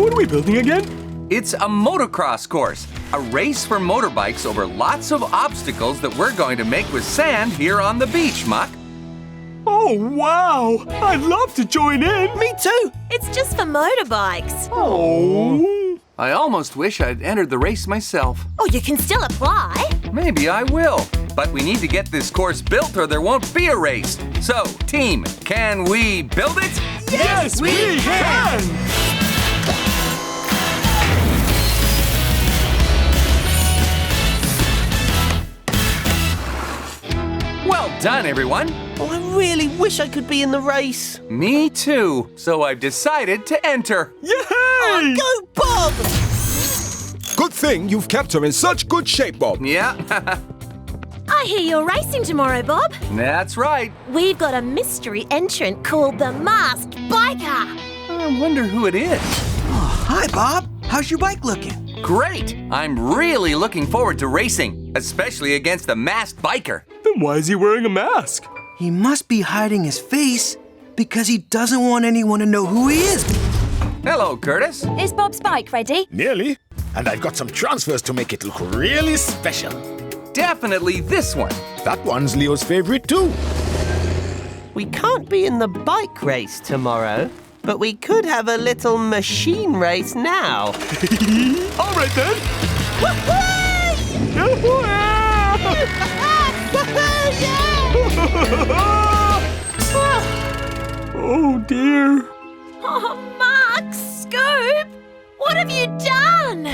What are we building again? It's a motocross course, a race for motorbikes over lots of obstacles that we're going to make with sand here on the beach, Muck. Oh, wow! I'd love to join in. Me too. It's just for motorbikes. Oh. I almost wish I'd entered the race myself. Oh, you can still apply. Maybe I will, but we need to get this course built or there won't be a race. So, team, can we build it? Yes, we can! Well done, everyone. Oh, I really wish I could be in the race. Me too. So I've decided to enter. Yay! Go, Bob! Good thing you've kept her in such good shape, Bob. Yeah, I hear you're racing tomorrow, Bob. that's right. We've got a mystery entrant called the Masked Biker. I wonder who it is. Hi, Bob. How's your bike looking? Great. I'm really looking forward to racing, especially against the masked biker. Then why is he wearing a mask? He must be hiding his face because he doesn't want anyone to know who he is. Hello, Curtis. Is Bob's bike ready? Nearly. And I've got some transfers to make it look really special. Definitely this one. That one's Leo's favorite too. We can't be in the bike race tomorrow, but we could have a little machine race now. All right, then. Oh, dear. Oh, Mark, Scoop, what have you done?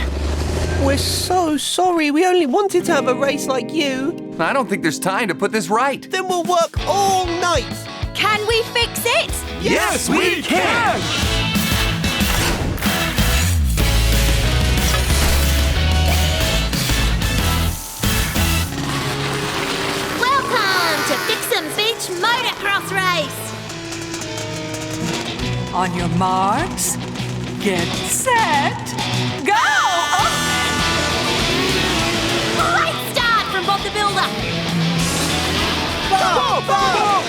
We're so sorry. We only wanted to have a race like you. I don't think there's time to put this right. Then we'll work all night. Can we fix it? Yes, we can! Welcome to Fixham Beach Motocross Race. On your marks, get set, go! Great start from Bob the Builder. Bob!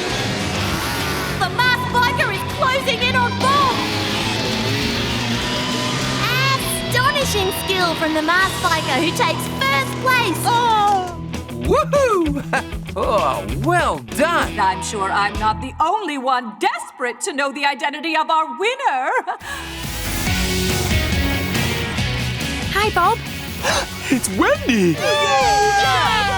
The masked biker is closing in on Bob. Astonishing skill from the masked biker who takes first place. Woohoo! Oh, well done. I'm sure I'm not the only one desperate to know the identity of our winner. Hi, Bob. It's Wendy! Yay!